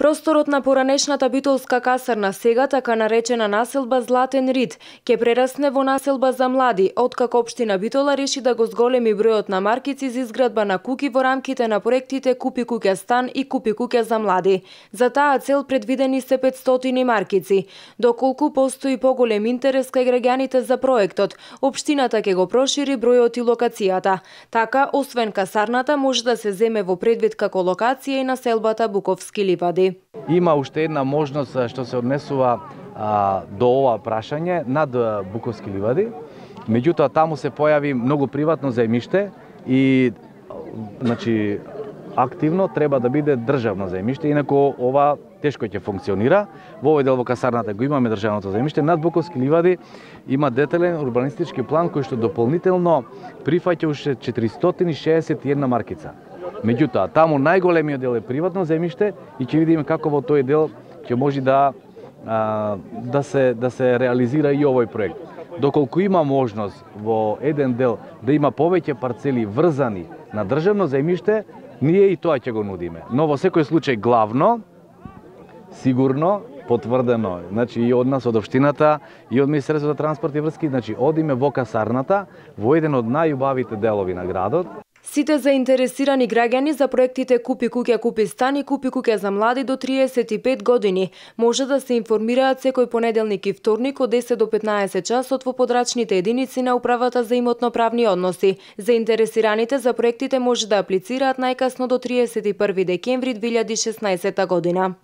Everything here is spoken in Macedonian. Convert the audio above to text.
Просторот на поранешната битолска касарна, сега така наречена населба Златен Рид, ќе прерасне во населба за млади, откако општина Битола реши да го зголеми бројот на маркици за изградба на куќи во рамките на проектите Купи куќа стан и Купи куќа за млади. За таа цел предвидени се 500 маркици. Доколку постои поголем интерес кај граѓаните за проектот, општината ќе го прошири бројот и локацијата. Така, освен касарната, може да се земе во предвид како локација и населбата Буковски ливади. Има уште една можност што се однесува до ова прашање над Буковски ливади. Меѓутоа таму се појави многу приватно земјиште и активно треба да биде државно земјиште, инаку ова тешко ќе функционира. Во овој дел во касарната го имаме државното земјиште. Над Буковски ливади има детален урбанистички план кој што дополнително прифаќа уште 461 маркица. Меѓутоа, таму најголемиот дел е приватно земјиште и ќе видиме како во тој дел ќе може да се реализира и овој проект. Доколку има можност во еден дел да има повеќе парцели врзани на државно земјиште, ние и тоа ќе го нудиме. Но во секој случај главно, сигурно, потврдено, и од нас, од општината, и од Министерството за транспорт и врски, одиме во касарната, во еден од најубавите делови на градот. Сите заинтересирани граѓани за проектите Купи куќа, Купи стан и Купи куќа за млади до 35 години може да се информираат секој понеделник и вторник од 10 до 15 часот во подрачните единици на Управата за имотно-правни односи. Заинтересираните за проектите може да аплицираат најкасно до 31 декември 2016 година.